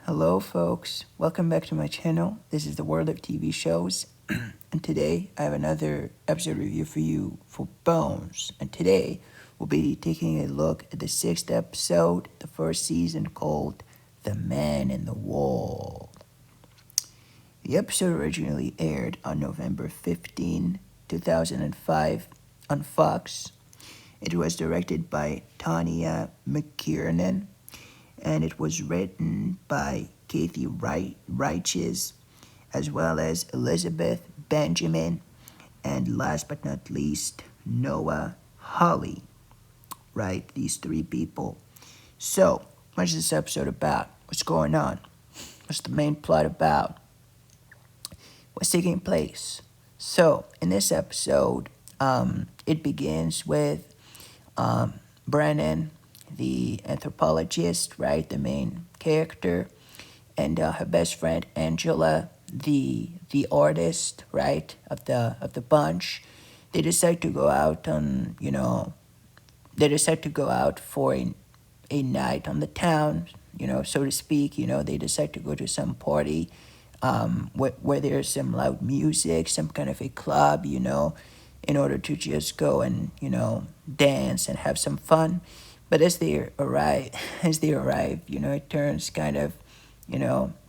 Hello, folks. Welcome back to my channel. This is the World of TV Shows. And today I have another episode review for you for Bones. And today we'll be taking a look at the sixth episode, the first season, called The Man in the Wall. The episode originally aired on November 15, 2005 on Fox. It was directed by Tanya McKiernan, and it was written by Kathy Reiches, as well as Elizabeth Benjamin, and last but not least, Noah Hawley. Right, these three people. So, what's this episode about? What's going on? What's the main plot about? What's taking place? So, in this episode, it begins with Brennan, the anthropologist, right, the main character, and her best friend Angela, the artist, right, of the bunch. They decide to go out on, they decide to go out for a night on the town, so to speak. They decide to go to some party, where there's some loud music, some kind of a club, in order to just go and, dance and have some fun. But as they arrive, it turns kind of,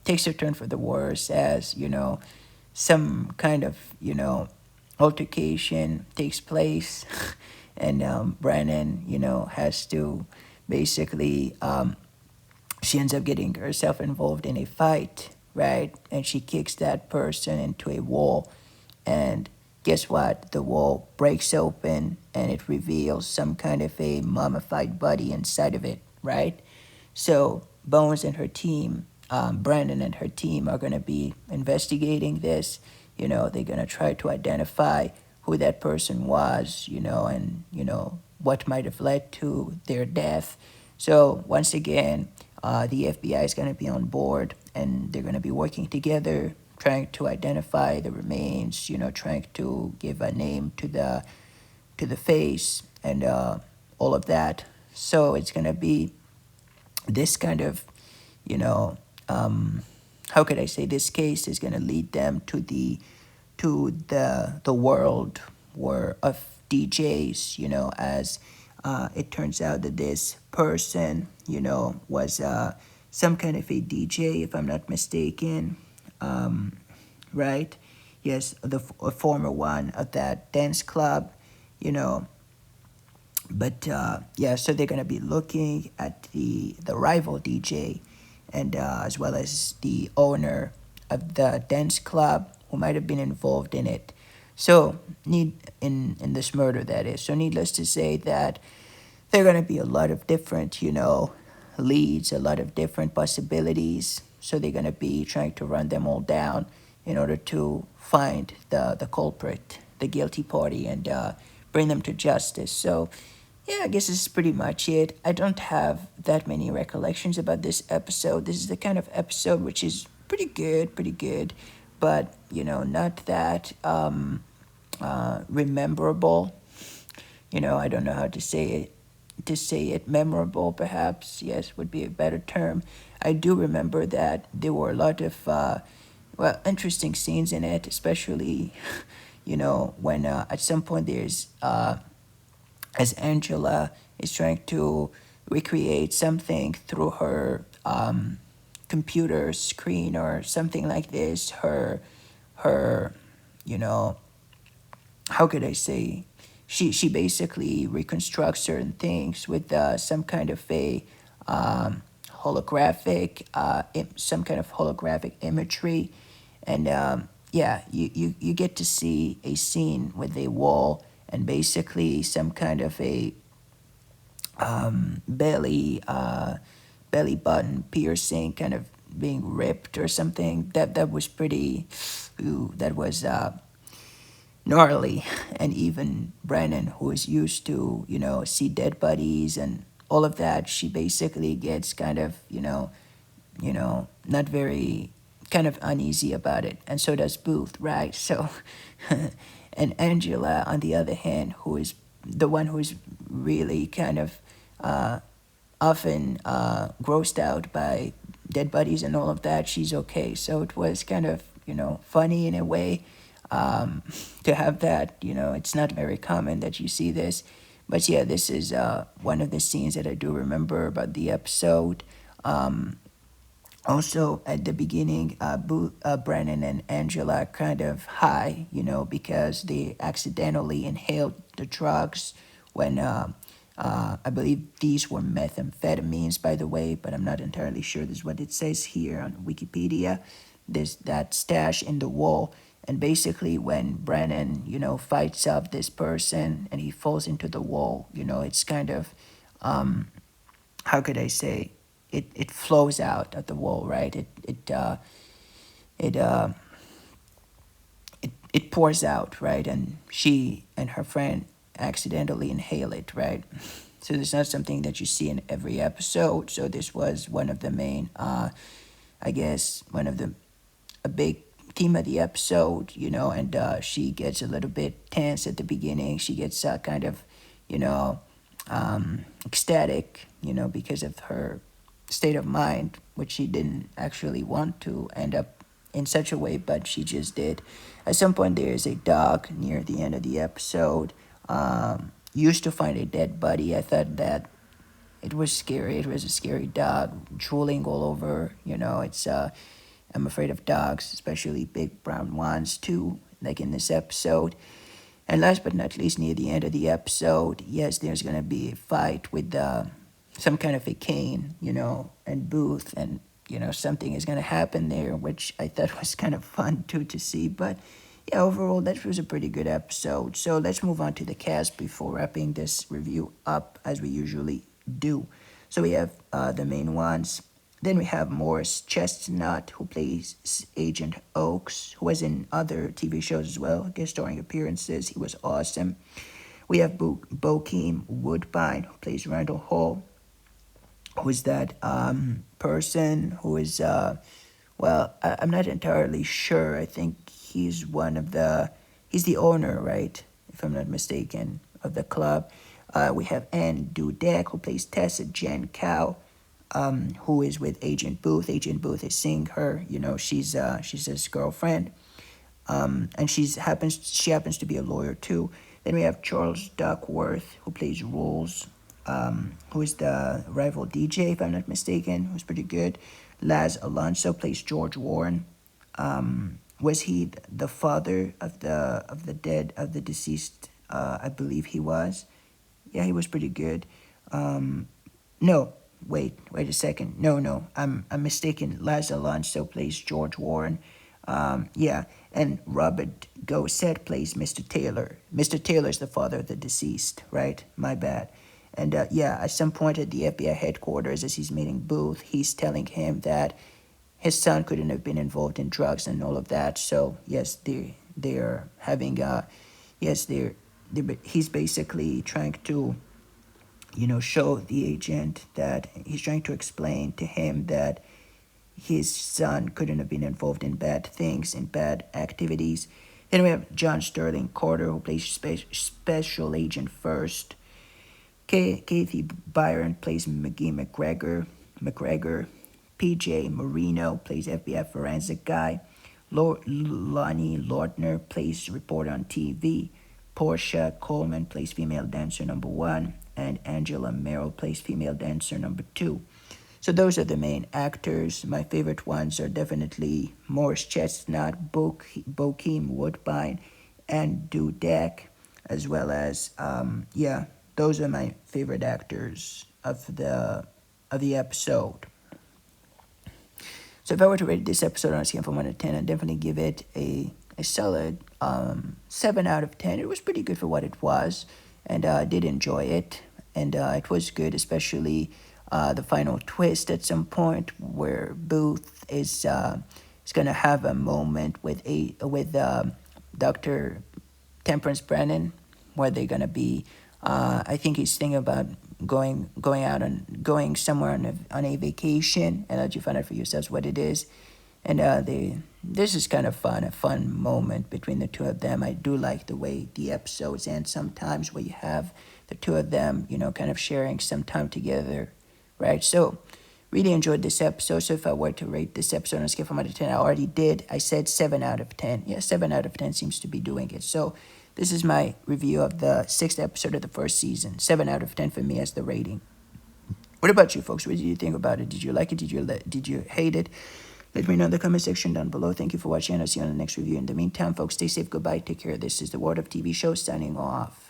takes a turn for the worse as, some kind of, altercation takes place. And Brennan, has to basically, she ends up getting herself involved in a fight, right? And she kicks that person into a wall. And guess what? The wall breaks open and it reveals some kind of a mummified body inside of it, right? So Bones and her team, Brandon and her team, are going to be investigating this. They're going to try to identify who that person was, and, what might have led to their death. So once again, the FBI is going to be on board and they're going to be working together, trying to identify the remains, trying to give a name to the face and all of that. So it's going to be this kind of, how could I say, this case is going to lead them to the world of DJs, as it turns out that this person, was some kind of a DJ, if I'm not mistaken, right? Yes, a former one of that dance club, you know. But yeah, so they're gonna be looking at the rival DJ, and as well as the owner of the dance club who might have been involved in it. So in this murder, that is. So needless to say that there are gonna be a lot of different, leads, a lot of different possibilities. So they're gonna be trying to run them all down in order to find the culprit, the guilty party, and bring them to justice. So yeah, I guess this is pretty much it. I don't have that many recollections about this episode. This is the kind of episode which is pretty good, but not that rememberable. I don't know how to say it. To say it memorable, perhaps, yes, would be a better term. I do remember that there were a lot of interesting scenes in it, especially when at some point there's as Angela is trying to recreate something through her computer screen or something like this. Her, you know, how could I say? She basically reconstructs certain things with some kind of a holographic, some kind of holographic imagery, and yeah, you get to see a scene with a wall and basically some kind of a belly button piercing kind of being ripped or something. That was pretty. Ooh, that was gnarly. And even Brennan, who is used to see dead bodies and all of that, she basically gets kind of not very, kind of uneasy about it, and so does Booth, right? So and Angela, on the other hand, who is the one who is really kind of often grossed out by dead bodies and all of that, she's okay. So it was kind of, funny in a way, to have that. It's not very common that you see this. But yeah, this is one of the scenes that I do remember about the episode. Also, at the beginning, Brennan and Angela are kind of high, because they accidentally inhaled the drugs when I believe these were methamphetamines, by the way, but I'm not entirely sure. This is what it says here on Wikipedia. There's that stash in the wall. And basically, when Brennan, fights up this person and he falls into the wall, it's kind of, how could I say, it flows out at the wall, right? It it pours out, right? And she and her friend accidentally inhale it, right? So it's not something that you see in every episode. So this was one of the main, I guess, one of the a big theme of the episode, and she gets a little bit tense at the beginning. She gets kind of, you know, ecstatic, because of her state of mind, which she didn't actually want to end up in such a way, but she just did. At some point, there is a dog near the end of the episode. Used to find a dead body. I thought that it was scary. It was a scary dog drooling all over. It's I'm afraid of dogs, especially big brown ones too, like in this episode. And last but not least, near the end of the episode, yes, there's gonna be a fight with some kind of a cane, and Booth, and something is gonna happen there, which I thought was kind of fun too to see. But yeah, overall, that was a pretty good episode. So let's move on to the cast before wrapping this review up, as we usually do. So we have the main ones. Then we have Morris Chestnut, who plays Agent Oaks, who was in other TV shows as well, guest starring appearances. He was awesome. We have Bokeem Woodbine, who plays Randall Hall, who is that person who is, I'm not entirely sure. I think he's he's the owner, right? If I'm not mistaken, of the club. We have Ann Dudek, who plays Tessa Jen Cow, who is with Agent Booth. Agent Booth is seeing her. She's his girlfriend, and she happens to be a lawyer too. Then we have Charles Duckworth, who plays Rolls, who is the rival DJ, if I'm not mistaken, who's pretty good. Laz Alonso plays George Warren. Was he the father of the deceased? I believe he was. Yeah, he was pretty good. No, wait a second. No, I'm mistaken. Laz Alonso plays George Warren. Yeah, and Robert Gossett plays Mr. Taylor. Mr. Taylor is the father of the deceased, right? My bad. And yeah, at some point at the FBI headquarters, as he's meeting Booth, he's telling him that his son couldn't have been involved in drugs and all of that. So yes, they're having yes, he's basically trying to show the agent that he's trying to explain to him that his son couldn't have been involved in bad things, in bad activities. Then we have John Sterling Carter, who plays Special Agent First. Kathy Byron plays McGee McGregor. PJ Marino plays FBI forensic guy. Lonnie Lautner plays reporter on TV. Portia Coleman plays female dancer number 1. And Angela Merrill plays female dancer number 2. So those are the main actors. My favorite ones are definitely Morris Chestnut, Bokeem Woodbine, and Dudek, as well as those are my favorite actors of the episode. So if I were to rate this episode on a scale from 1 to 10, I'd definitely give it a solid 7 out of 10. It was pretty good for what it was, and I did enjoy it, and it was good, especially the final twist at some point where Booth is going to have a moment with Dr. Temperance Brennan, where they're going to be. I think he's thinking about going somewhere on a vacation, and let you find out for yourselves what it is. And this is kind of fun, a fun moment between the two of them. I do like the way the episodes end sometimes, where you have the two of them, kind of sharing some time together, right? So Really enjoyed this episode. So if I were to rate this episode on a scale from 1 to 10, I already did. I said 7 out of 10. Yeah, 7 out of 10 seems to be doing it. So this is my review of the 6th episode of the first season. 7 out of 10 for me as the rating. What about you folks? What did you think about it? Did you like it? Did you hate it? Let me know in the comment section down below. Thank you for watching, and I'll see you on the next review. In the meantime, folks, stay safe. Goodbye. Take care. This is the World of TV Show signing off.